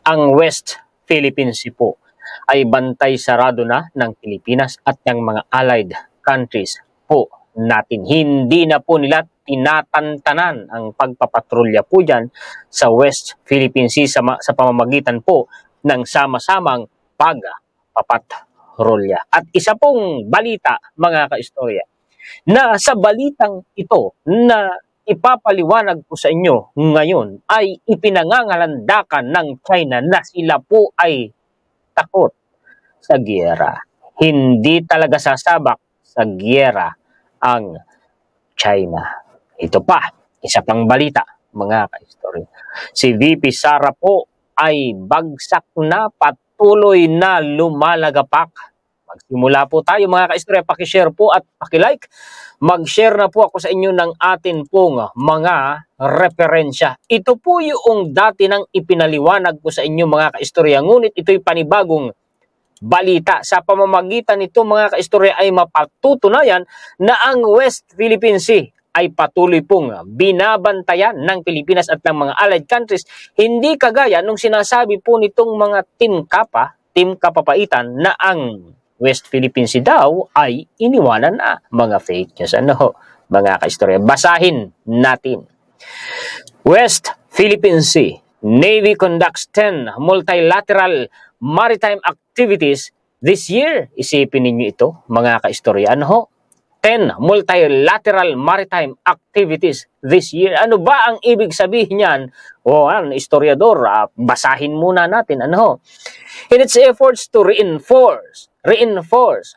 ang West Philippine Sea po ay bantay sarado na ng Pilipinas at ng mga allied countries po natin. Hindi na po nila tinatantanan ang pagpapatrolya po dyan sa West Philippine Sea sa pamamagitan po ng sama-samang pagpapatrolya. At isa pong balita, mga kaistorya, na sa balitang ito na ipapaliwanag ko sa inyo ngayon ay ipinangangalandakan ng China na sila po ay takot sa giyera. Hindi talaga sasabak sa giyera ang China. Ito pa, isa pang balita, mga kaistorya. Si VP Sara po ay bagsak na, patuloy na lumalagapak. Magsimula po tayo, mga kaistorya, pakishare po at pakilike. Mag-share na po ako sa inyo ng atin pong mga referensya. Ito po yung dati nang ipinaliwanag ko sa inyo, mga kaistorya. Ngunit ito'y panibagong balita. Sa pamamagitan nito, mga kaistorya, ay mapatutunayan na ang West Philippine Sea ay patuloy pong binabantayan ng Pilipinas at ng mga allied countries. Hindi kagaya nung sinasabi po nitong mga Team Kapapaitan na ang West Philippine Sea daw ay iniwanan na. Mga fake news. Ano, mga kaistorya, basahin natin. West Philippine Sea, Navy conducts 10 multilateral maritime activities this year. Isipin ninyo ito, mga kaistorya. Ano, 10 multilateral maritime activities this year. Ano ba ang ibig sabihin niyan? O, historiador, basahin muna natin. Ano, in its efforts to reinforce,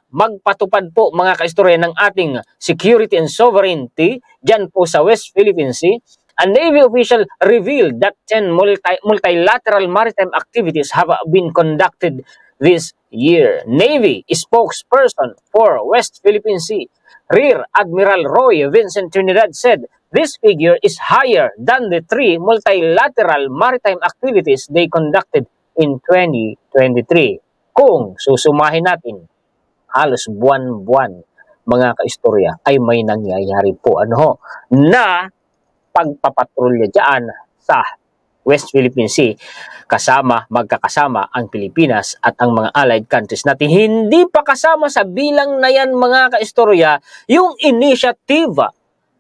magpatupad po, mga kaistorya, ng ating security and sovereignty dyan po sa West Philippine Sea, a Navy official revealed that 10 multilateral maritime activities have been conducted this year. Navy spokesperson for West Philippine Sea, Rear Admiral Roy Vincent Trinidad, said this figure is higher than the 3 multilateral maritime activities they conducted in 2023. Kung susumahin natin, halos buwan-buwan, mga kaistorya, ay may nangyayari po na pagpapatrolya dyan sa West Philippine Sea, magkakasama ang Pilipinas at ang mga allied countries natin. Hindi pa kasama sa bilang na yan, mga kaistorya, yung initiative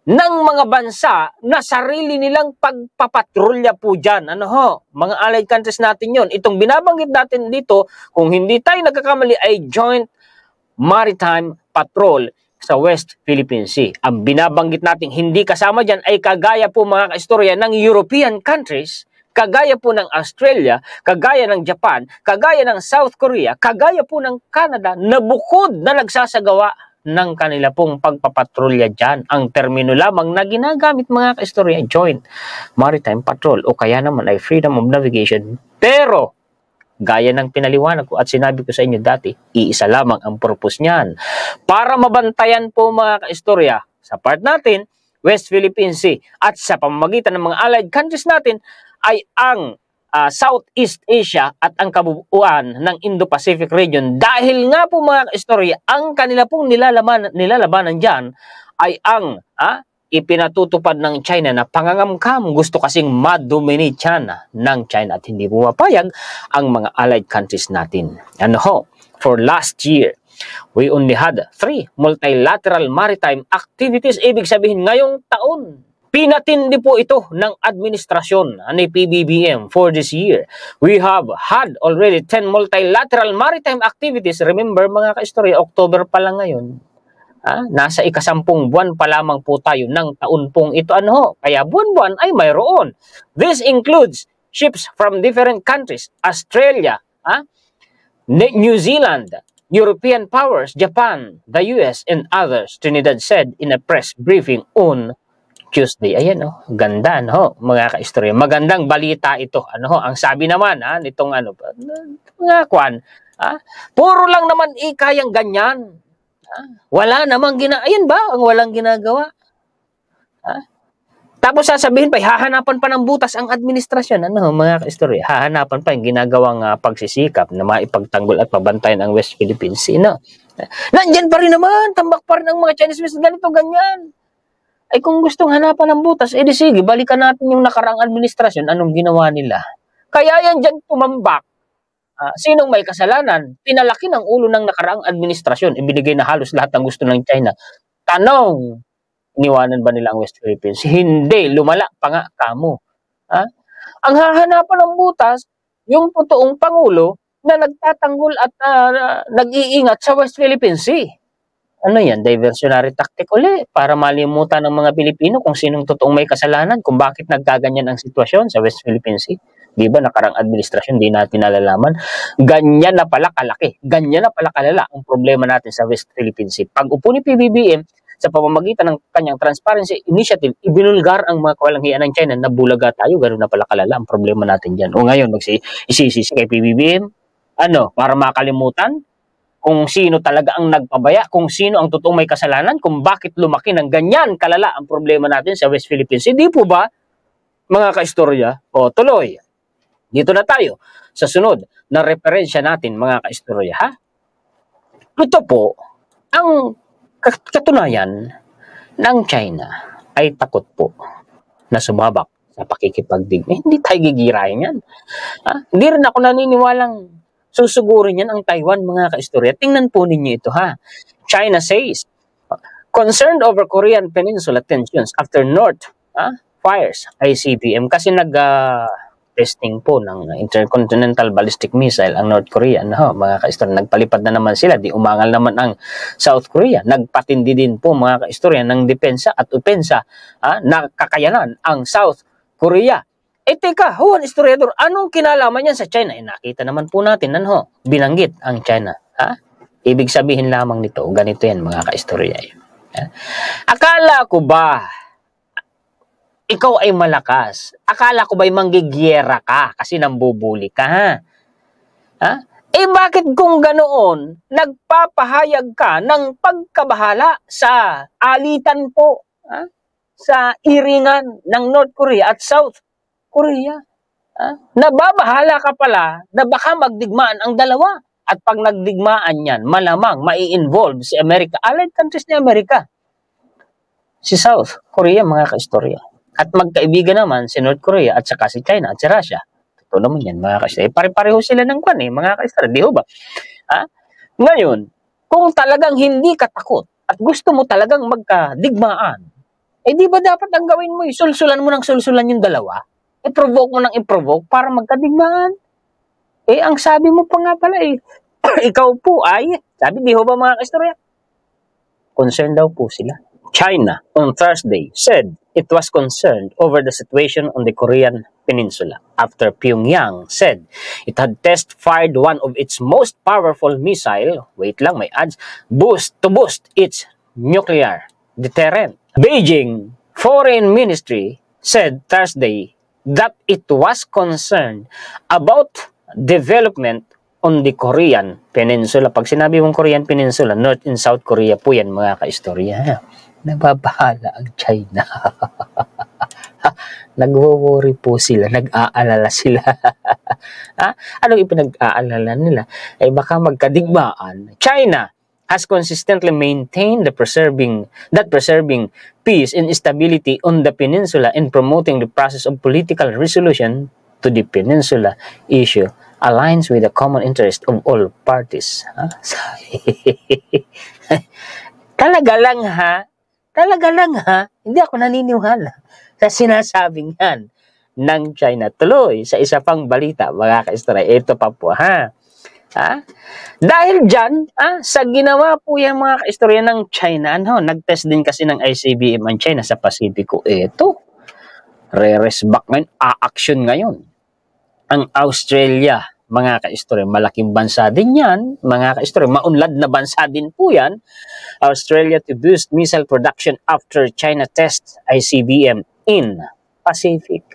ng mga bansa na sarili nilang pagpapatrolya po dyan. Mga allied countries natin yon. Itong binabanggit natin dito, kung hindi tayo nagkakamali, ay Joint Maritime Patrol sa West Philippine Sea. Ang binabanggit natin hindi kasama dyan ay kagaya po, mga kaistorya, ng European countries, kagaya po ng Australia, kagaya ng Japan, kagaya ng South Korea, kagaya po ng Canada, na bukod na nagsasagawa ng kanila pong pagpapatrolya dyan. Ang termino lamang na ginagamit, mga kaistorya, Joint Maritime Patrol o kaya naman ay Freedom of Navigation. Pero, gaya ng pinaliwanag ko at sinabi ko sa inyo dati, iisa lamang ang purpose niyan. Para mabantayan po, mga kaistorya, sa part natin, West Philippine Sea, at sa pamamagitan ng mga allied countries natin, ay ang Southeast Asia at ang kabuuan ng Indo-Pacific region. Dahil nga po, mga kaistorya, ang kanila pong nilalabanan dyan ay ang ipinatutupad ng China na pangangamkam. Gusto kasing ma-dominate China ng China at hindi pumapayag ang mga allied countries natin. For last year, we only had 3 multilateral maritime activities. Ibig sabihin, ngayong taon, pinatindi po ito ng administrasyon ni PBBM for this year. We have had already 10 multilateral maritime activities. Remember, mga kaistorya, October pa lang ngayon. Nasa ikasampung buwan pa lamang po tayo ng taon pong ito. Kaya buwan-buwan ay mayroon. This includes ships from different countries, Australia, New Zealand, European powers, Japan, the US, and others, Trinidad said in a press briefing on Tuesday. Ayan, ganda, mga kaistorya. Magandang balita ito. Ang sabi naman, nitong mga kwan, puro lang naman ikayang ganyan. Wala namang ayan ba ang walang ginagawa? Tapos sasabihin pa, hahanapan pa ng butas ang administrasyon. Mga kaistorya, hahanapan pa yung ginagawang pagsisikap na maipagtanggol at pabantayan ang West Philippine Sea. Nandyan pa rin naman, tambak pa rin ang mga Chinese business, ganito, ganyan. Ay kung gustong hanapan ng butas, edi sige, balikan natin yung nakaraang administrasyon, anong ginawa nila. Kaya yan dyan tumambak. Sinong may kasalanan? Pinalaki ng ulo ng nakaraang administrasyon. Ibinigay na halos lahat ng gusto ng China. Tanong, iniwanan ba nila ang West Philippines? Hindi, lumala pa nga kamo. Ang hahanapan ng butas, yung totoong Pangulo na nagtatanggol at nag-iingat sa West Philippine Sea. Ano yan? Diversionary tactic uli para malimutan ng mga Pilipino kung sinong totoong may kasalanan, kung bakit nagkaganyan ang sitwasyon sa West Philippine Sea. Di ba, nakarang administrasyon, di natin nalalaman. Ganyan na pala kalaki, ganyan na pala kalala ang problema natin sa West Philippine Sea. Pag upo ni PBBM, sa pamamagitan ng kanyang Transparency Initiative, ibinulgar ang mga kawalangian ng China na bulaga tayo, gano'n na pala kalala ang problema natin dyan. O ngayon, isisisi kay PBBM, para makalimutan kung sino talaga ang nagpabaya, kung sino ang totoong may kasalanan, kung bakit lumaki ng ganyan kalala ang problema natin sa West Philippines. Hindi po ba, mga kaistorya? O tuloy. Dito na tayo sa sunod na referensya natin, mga kaistorya, ha? Ito po, ang katunayan ng China ay takot po na sumabak sa pakikipagdigma. Hindi tayo gigirahin yan. Hindi rin ako naniniwalang susugurin yan ang Taiwan, mga kaistorya. Tingnan po ninyo ito, ha? China says, concerned over Korean Peninsula tensions after North fires ICBM. Kasi testing po ng intercontinental ballistic missile ang North Korea. Mga kaistorya, nagpalipad na naman sila. Di umangal naman ang South Korea. Nagpatindi din po, mga kaistorya, ng depensa at opensa na kakayanan ang South Korea. Teka, Juan Historiador, anong kinalaman yan sa China? Nakita naman po natin, binanggit ang China. Ibig sabihin lamang nito, ganito yan, mga kaistorya. Akala ko ba ikaw ay malakas? Akala ko ba'y manggigiyera ka kasi nambubuli ka, bakit kung ganoon, nagpapahayag ka ng pagkabahala sa alitan po, sa iringan ng North Korea at South Korea? Nababahala ka pala na baka magdigmaan ang dalawa. At pag nagdigmaan yan, malamang mai-involve si Amerika, allied countries ni Amerika, si South Korea, mga kaistorya. At magkaibigan naman si North Korea at saka si China at si Russia. Totoo naman yan, mga kaistorya. Pare-pareho sila ng mga kaistorya. Di ba? Ngayon, kung talagang hindi ka takot at gusto mo talagang magkadigmaan, di ba dapat ang gawin mo, sulsulan mo ng sulsulan yung dalawa? I-provoke mo ng i-provoke para magkadigmaan? Ang sabi mo pa nga pala, ikaw po ay, sabi, di ba, mga kaistorya? Concerned daw po sila. China, on Thursday, said it was concerned over the situation on the Korean Peninsula after Pyongyang said it had test-fired one of its most powerful missile, to boost its nuclear deterrent. Beijing Foreign Ministry said Thursday that it was concerned about development on the Korean Peninsula. Pag sinabi mong Korean Peninsula, North and South Korea po yan, mga kaistorya. Nababahala ang China. Nagwo-worry po sila, nag-aalala sila. Anong ipinag-aalala nila? Baka magkadigmaan. China has consistently maintained preserving peace and stability on the peninsula and promoting the process of political resolution to the peninsula issue aligns with the common interest of all parties. Talaga lang ha, hindi ako naniniwala sa sinasabing yan ng China. Tuloy sa isa pang balita, mga kaistorya, ito pa po, dahil dyan, sa ginawa po yung mga kaistorya ng China, nag-test din kasi ng ICBM ang China sa Pasipiko. Ito, re-rest back ngayon, a-action ngayon. Ang Australia, mga kaistorya, malaking bansa din yan, mga kaistorya, maunlad na bansa din po yan. Australia to boost missile production after China tests ICBM in Pacific.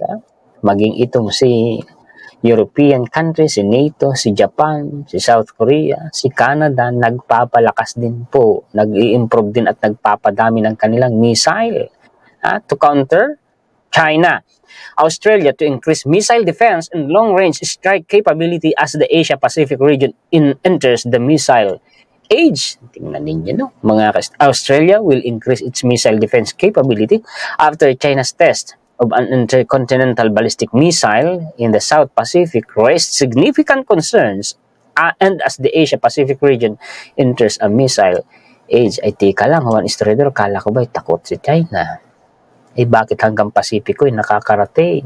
Maging itong si European countries, si NATO, si Japan, si South Korea, si Canada, nagpapalakas din po, nag-i-improve din at nagpapadami ng kanilang missile to counter China. Australia to increase missile defense and long-range strike capability as the Asia-Pacific region enters the missile age. Tingnan ninyo, mga Australia will increase its missile defense capability after China's test of an intercontinental ballistic missile in the South Pacific raised significant concerns, and as the Asia-Pacific region enters a missile age. Ay, tika lang, Juan Estrador, kala ko ba takot si China? Bakit hanggang Pasipiko nakakarating?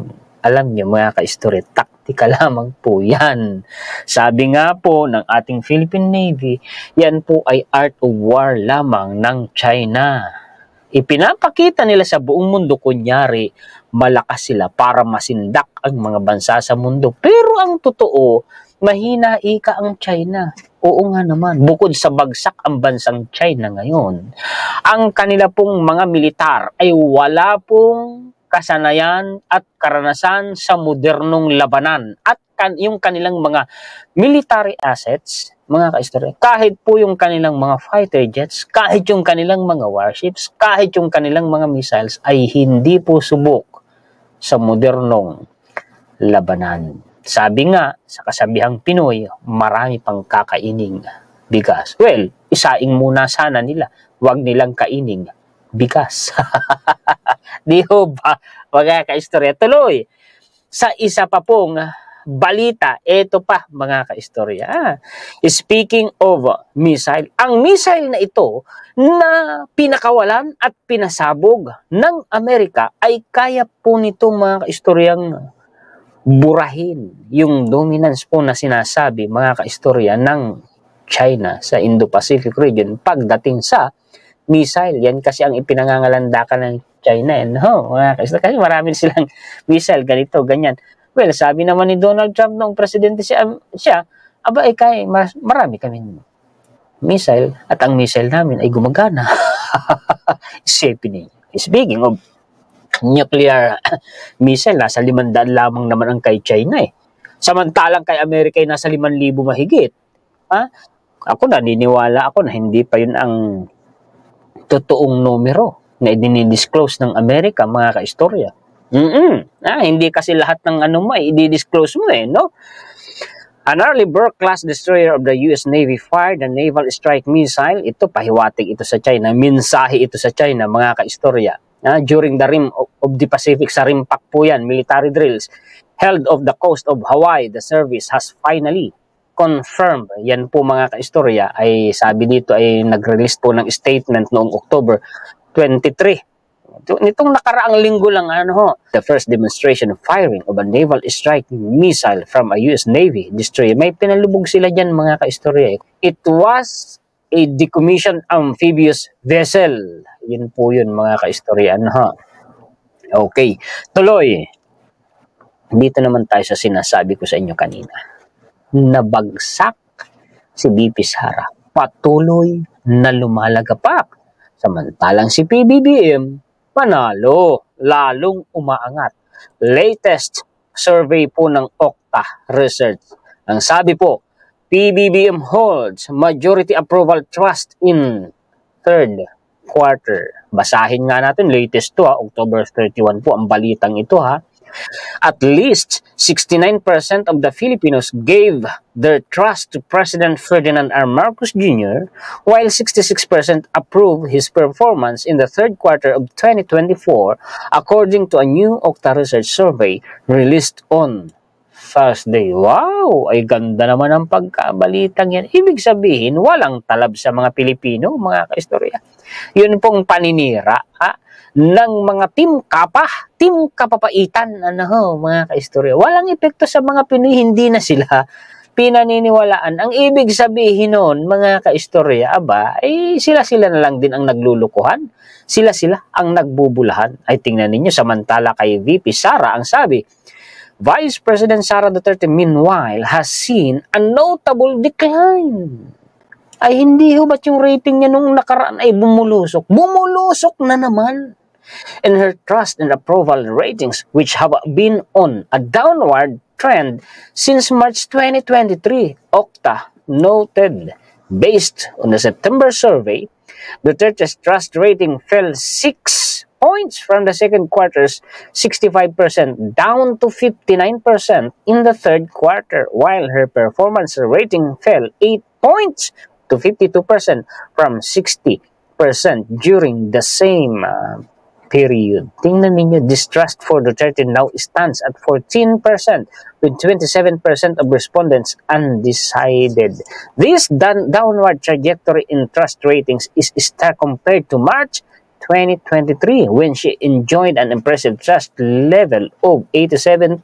Alam niyo mga ka-istorya, taktika lamang po yan. Sabi nga po ng ating Philippine Navy, yan po ay art of war lamang ng China. Ipinapakita nila sa buong mundo, kunyari, malakas sila para masindak ang mga bansa sa mundo. Pero ang totoo, mahina ika ang China. Oo nga naman, bukod sa bagsak ang bansang China ngayon, ang kanila pong mga militar ay wala pong kasanayan at karanasan sa modernong labanan. At yung kanilang mga military assets, mga kaistorya, kahit po yung kanilang mga fighter jets, kahit yung kanilang mga warships, kahit yung kanilang mga missiles, ay hindi po subok sa modernong labanan. Sabi nga, sa kasabihang Pinoy, marami pang kakaining bigas. Well, isaing muna sana nila. Huwag nilang kaining bigas. Di ho ba? Mga kaistorya. Tuloy, sa isa pa pong balita, ito pa mga kaistorya. Speaking of missile, ang missile na ito na pinakawalan at pinasabog ng Amerika ay kaya po nito mga kaistoryang burahin yung dominance po na sinasabi mga kaistorya ng China sa Indo-Pacific region pagdating sa missile. Yan kasi ang ipinangangalandakan ng China. No, mga kaistorya, kasi marami silang missile, ganito, ganyan. Well, sabi naman ni Donald Trump noong presidente siya, aba, kaya marami kaming missile at ang missile namin ay gumagana. Speaking of nuclear missile, nasa 500 lamang naman ang kay China eh. Samantalang kay Amerika ay nasa 5,000 mahigit. Ako naniniwala ako na hindi pa yun ang totoong numero na i-disclose ng Amerika, mga kaistorya. Hindi kasi lahat ng i-disclose mo no? An Arleigh Burke-class destroyer of the US Navy fired a naval strike missile. Ito, pahiwatig ito sa China. Mensahe ito sa China, mga kaistorya. During the rim of the Pacific, sa rimpak po yan, military drills held off the coast of Hawaii. The service has finally confirmed. Yan po mga kaistorya, ay sabi dito ay nag-release po ng statement noong October 23. Nitong nakaraang linggo lang, the first demonstration of firing of a naval strike missile from a US Navy destroyer. May pinalubog sila dyan mga kaistorya. It was a decommissioned amphibious vessel. Yun po yun mga kaistorya. Okay, tuloy. Dito naman tayo sa sinasabi ko sa inyo kanina. Nabagsak si BP Sara. Patuloy na lumalagapak. Samantalang si PBBM, panalo, lalong umaangat. Latest survey po ng Okta Research. Ang sabi po, PBBM holds majority approval trust in third quarter. Basahin nga natin, latest to October 31 po ang balitang ito At least 69% of the Filipinos gave their trust to President Ferdinand R. Marcos Jr., while 66% approved his performance in the third quarter of 2024, according to a new Okta Research survey released on Thursday. Wow! Ay ganda naman ang pagkabalitang yan. Ibig sabihin, walang talab sa mga Pilipino, mga kaistorya. Yun pong paninira, ng mga team kapapaitan, mga kaistorya. Walang epekto sa mga Pinoy, hindi na sila pinaniniwalaan. Ang ibig sabihin nun, mga kaistorya, sila-sila na lang din ang naglulukuhan. Sila-sila ang nagbubulahan. Ay tingnan ninyo, samantala kay VP Sara, ang sabi, Vice President Sara Duterte, meanwhile, has seen a notable decline. Ay hindi ba't yung rating niya nung nakaraan ay bumulusok? Bumulusok na naman. And her trust and approval ratings, which have been on a downward trend since March 2023, Okta noted. Based on the September survey, Duterte's trust rating fell 6 points from the second quarter's 65% down to 59% in the third quarter, while her performance rating fell 8 points to 52% from 60% during the same Period. Tingnan ninyo, distrust for Duterte now stands at 14%, with 27% of respondents undecided. This downward trajectory in trust ratings is stark compared to March 2023, when she enjoyed an impressive trust level of 87%,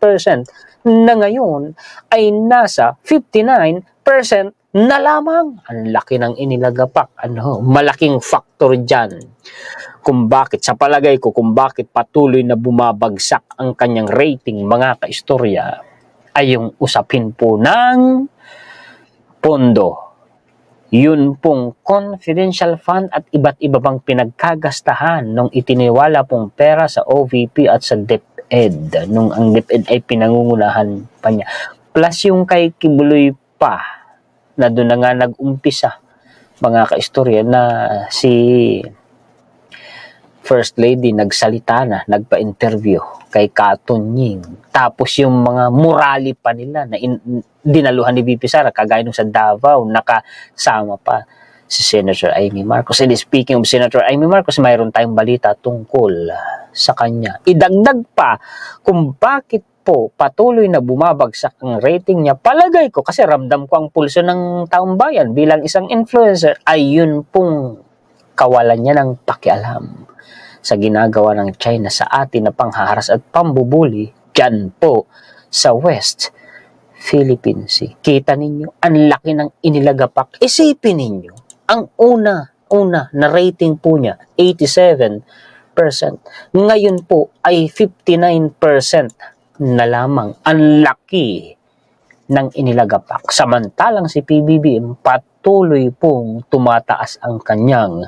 na ngayon ay nasa 59% na lamang. Ang laki ng inilagapak. Malaking factor dyan kung bakit, sa palagay ko, kung bakit patuloy na bumabagsak ang kanyang rating, mga kaistorya, ay yung usapin po ng pondo. Yun pong confidential fund at iba't iba pang pinagkagastahan nung itiniwala pong pera sa OVP at sa DepEd, nung ang DepEd ay pinangungunahan pa niya. Plus yung kay Kibuloy pa, na doon na nga nag-umpisa, mga kaistorya, na si First Lady nagsalita na, nagpa-interview kay Katunying. Tapos yung mga murali pa nila na dinaluhan ni VP Sara, kagaya nung sa Davao, nakasama pa si Senator Amy Marcos. And speaking of Senator Amy Marcos, mayroon tayong balita tungkol sa kanya. Idagdag pa kung bakit po patuloy na bumabagsak ang rating niya. Palagay ko, kasi ramdam ko ang pulso ng taong bayan bilang isang influencer, ay yun pong kawalan niya ng pakialam sa ginagawa ng China sa atin na panghaharas at pambubuli dyan po sa West Philippine Sea. Kita ninyo, ang laki ng inilagapak. Isipin ninyo, ang una na rating po niya, 87%. Ngayon po ay 59% na lamang. Ang laki ng inilagapak. Samantalang si PBBM patuloy pong tumataas ang kanyang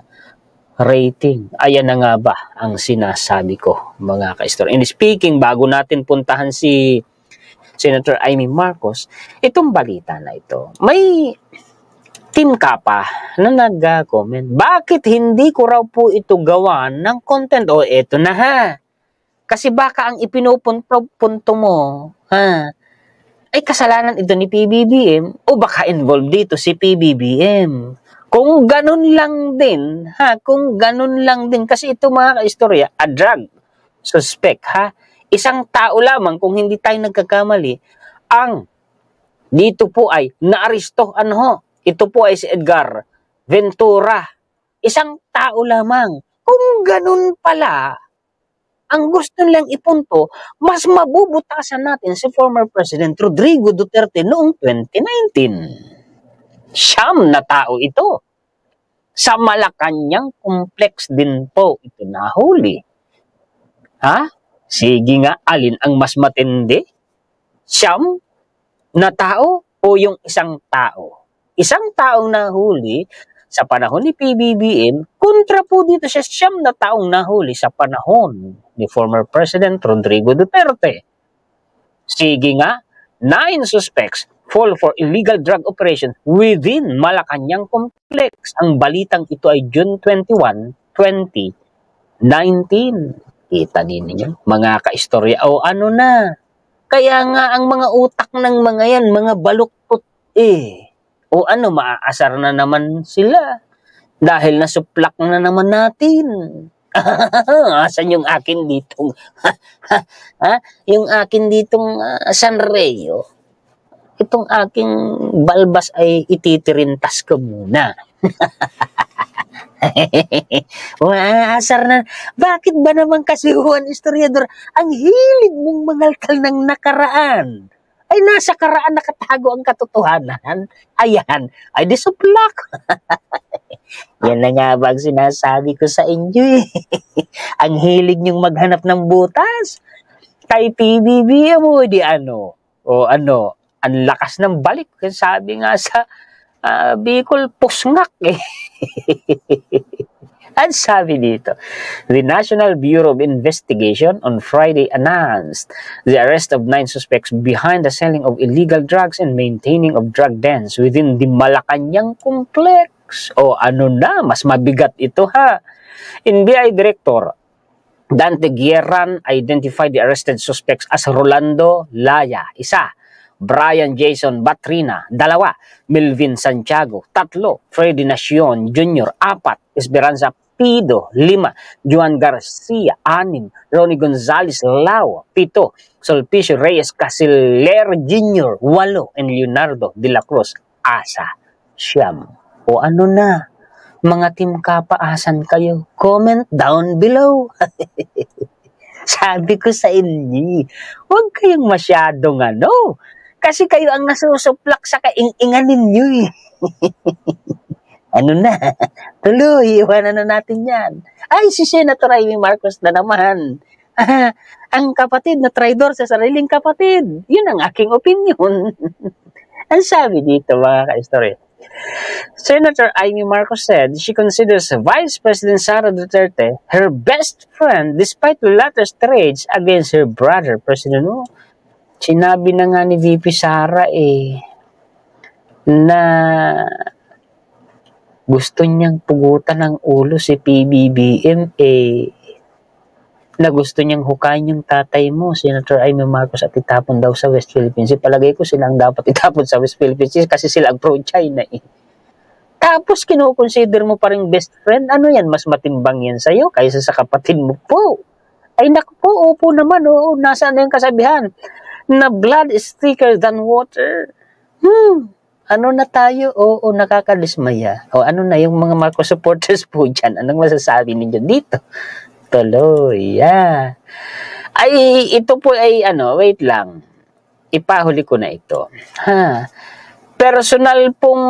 rating. Ayan na nga ba ang sinasabi ko, mga ka-istorya. And speaking, bago natin puntahan si Senator Amy Marcos, itong balita na ito, may Team Kappa na nag-comment, bakit hindi ko raw po ito gawa ng content? O eto na ha, kasi baka ang ipinupunto mo, ay kasalanan ito ni PBBM, o baka involved dito si PBBM. Kung ganun lang din, kung ganun lang din, kasi ito mga kaistorya, a drug suspect, isang tao lamang, kung hindi tayo nagkakamali, ang dito po ay naaresto, ito po ay si Edgar Ventura, isang tao lamang. Kung ganun pala, ang gusto nilang ipunto, mas mabubutasan natin si former President Rodrigo Duterte noong 2019. Siyam na tao ito. Sa Malacanang complex din po ito nahuli. Sige nga, alin ang mas matindi? Siyam na tao o yung isang tao? Isang taong nahuli sa panahon ni PBBM, kontra po dito sa siyam na taong nahuli sa panahon ni former President Rodrigo Duterte. Sige nga, 9 suspects fall for illegal drug operation within Malacanang complex. Ang balitang ito ay June 21, 2019. Kita din niyo, mga kaistorya. O ano na, kaya nga ang mga utak ng mga yan, mga baluktot O ano, maaasar na naman sila. Dahil nasuplak na naman natin. Asan yung akin ditong, yung akin ditong Sanreo? Itong aking balbas ay ititirintas ko muna. Asar na. Bakit ba naman kasi, Juan Historiador, ang hilig mong mangalkal ng nakaraan? Ay nasa karaan nakatago ang katotohanan. Ayan, ay disuplak. Yan na nga ba ang sinasabi ko sa inyo Ang hilig niyong maghanap ng butas. Kay PBB mo, di ano. O ano, ang lakas ng balik. Sabi nga sa Bicol, pusngak Ang sabi dito, the National Bureau of Investigation on Friday announced the arrest of 9 suspects behind the selling of illegal drugs and maintaining of drug dens within the Malacanang complex. O ano na, mas mabigat ito NBI Director Dante Guerran identified the arrested suspects as Rolando Laya, 1. Brian Jason Batrina, 2. Melvin Santiago, 3. Freddy Nacion Jr., 4. Esperanza Espido, 5. Juan Garcia, 6. Ronnie Gonzalez Lao, 7. Sulpicio Reyes Casiler Jr., 8. And Leonardo de la Cruz Asa, 9. O ano na, mga team kapaasan kayo? Comment down below. Sabi ko sa inyo, huwag kayong masyadong kasi kayo ang nasusuplak sa kaing-ingan ninyo eh. Ano na? Tuloy, iwanan na natin yan. Ay, si Senator Amy Marcos na naman. Ang kapatid na traidor sa sariling kapatid. Yun ang aking opinion. Ang sabi dito mga ka-istorya. Senator Amy Marcos said she considers Vice President Sara Duterte her best friend despite the latter's rage against her brother, President Mo. Sinabi na nga ni VP Sara na gusto niyang pugutan ng ulo si PBBM na gusto niyang hukayin yung tatay mo, Senator Amy Marcos, at itapon daw sa West Philippines. Palagay ko silang dapat itapon sa West Philippines kasi sila ang pro-China Tapos kinukonsider mo pa rin best friend, ano yan, mas matimbang yan sa'yo kaysa sa kapatid mo po. Ay naku po, opo naman, oo, nasaan na yung kasabihan? Na blood is thicker than water. Ano na tayo? Oo, nakakadismaya. O ano na yung mga Marcos supporters po dyan? Anong masasabi ninyo dito? Tuloy, Ay, ito po ay wait lang. Ipahuli ko na ito. Personal pong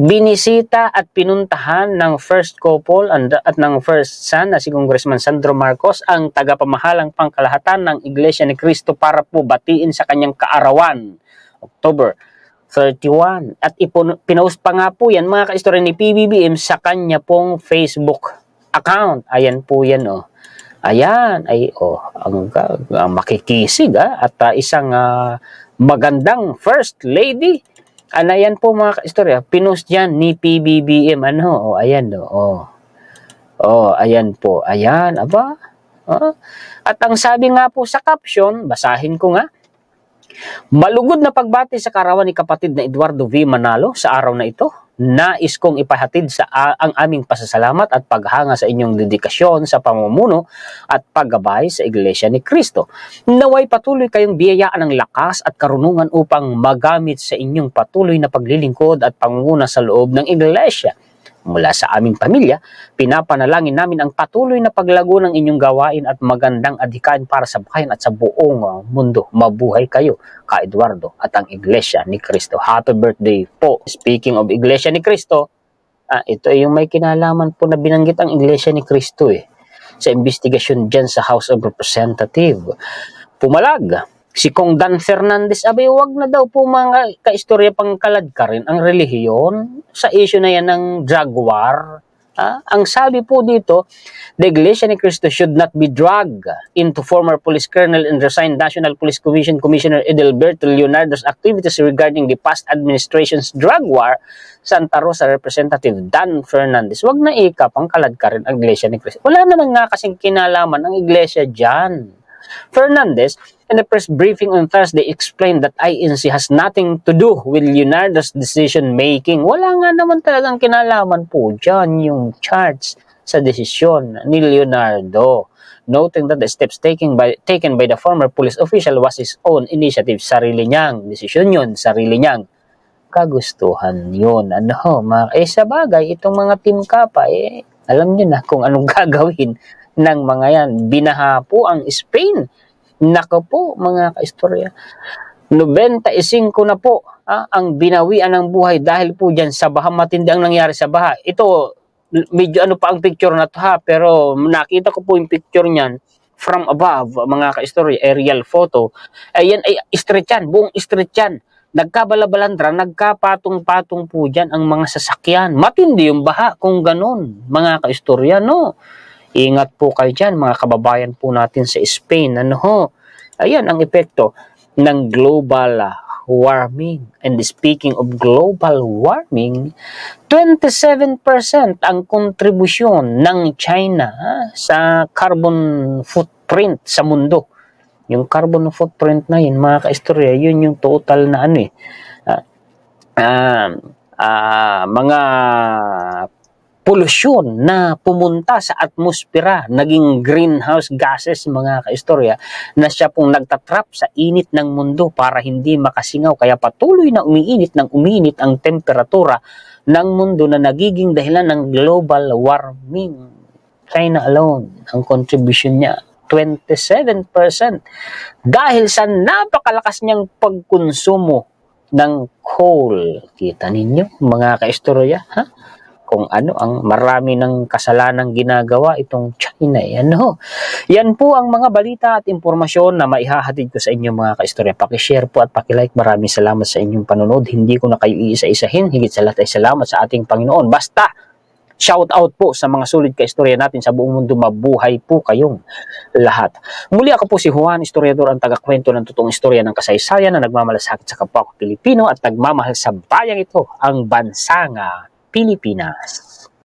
binisita at pinuntahan ng first couple at ng first son na si Congressman Sandro Marcos ang tagapamahalang pangkalahatan ng Iglesia ni Cristo para po batiin sa kanyang kaarawan, October 31. At pinost pa nga po yan mga kaistorya ni PBBM sa kanya pong Facebook account. Ayan po yan Ayan, ang makikisig at isang magandang first lady. Ayan po mga kaistorya, pinost yan ni PBBM. Ayan ayan po. Ayan, aba. At ang sabi nga po sa caption, basahin ko nga. Malugod na pagbati sa kaarawan ni kapatid na Eduardo V. Manalo sa araw na ito. Nais kong ipahatid ang aming pasasalamat at paghanga sa inyong dedikasyon sa pamumuno at paggabay sa Iglesia ni Cristo. Naway patuloy kayong biyayaan ng lakas at karunungan upang magamit sa inyong patuloy na paglilingkod at pangunguna sa loob ng Iglesia. Mula sa aming pamilya, pinapanalangin namin ang patuloy na paglago ng inyong gawain at magandang adhikain para sa bayan at sa buong mundo. Mabuhay kayo, Ka Eduardo, at ang Iglesia ni Cristo. Happy birthday po. Speaking of Iglesia ni Cristo, ito ay yung may kinalaman po na binanggit ang Iglesia ni Cristo sa investigasyon dyan sa House of Representatives. Pumalag si Kong Dan Fernandez, abay wag na daw po mga kaistorya pangkalad ka rin ang relihiyon sa issue na yan ng drug war. Ang sabi po dito, the Iglesia ni Cristo should not be dragged into former police colonel and resigned National Police Commission Commissioner Edelberto Leonardo's activities regarding the past administration's drug war. Santa Rosa Representative Dan Fernandez, wag na pangkalad ka rin ang Iglesia ni Cristo. Wala naman nga kasing kinalaman ang Iglesia dyan. Fernandez, in a press briefing on Thursday, explained that INC has nothing to do with Leonardo's decision-making. Wala nga naman talagang kinalaman po dyan yung charts sa desisyon ni Leonardo, noting that the steps taken by the former police official was his own initiative, sarili niyang desisyon yun, sarili niyang kagustuhan yun. Sa bagay, itong mga team kapa, alam niyo na kung anong gagawin ng mga yan. Binaha po ang Spain. Nako po mga kaistorya. 95 na po ang binawian ng buhay dahil po dyan sa baha. Matindi ang nangyari sa baha. Ito, medyo pa ang picture na to pero nakita ko po yung picture niyan from above, mga kaistorya, aerial photo. Ayan ay street yan, buong street yan. Nagkabalabalandra, nagkapatong-patong po dyan ang mga sasakyan. Matindi yung baha kung ganun, mga kaistorya, Ingat po kayo dyan, mga kababayan po natin sa Spain. Ayan ang epekto ng global warming. And speaking of global warming, 27% ang kontribusyon ng China sa carbon footprint sa mundo. Yung carbon footprint na yun, mga kaistorya, yun yung total na mga polusyon na pumunta sa atmosfera, naging greenhouse gases mga kaistorya, na siya pong nagtatrap sa init ng mundo para hindi makasingaw. Kaya patuloy na umiinit ang temperatura ng mundo na nagiging dahilan ng global warming. China alone, ang contribution niya, 27%. Dahil sa napakalakas niyang pagkonsumo ng coal. Kita ninyo mga kaistorya, ha? Kung ano ang marami ng kasalanang ginagawa itong China. Ano? Yan po ang mga balita at impormasyon na maihahatid ko sa inyo mga kaistorya. Pakishare po at pakilike. Maraming salamat sa inyong panonood. Hindi ko na kayo iisa-isahin. Higit sa lahat ay salamat sa ating Panginoon. Basta, shout out po sa mga sulit kaistorya natin sa buong mundo. Mabuhay po kayong lahat. Muli ako po si Juan, historiador, ang tagakwento ng totoong istorya ng kasaysayan na nagmamalasakit sa kapwa ko Pilipino at nagmamahal sa bayang ito, ang bansang Pilipinas.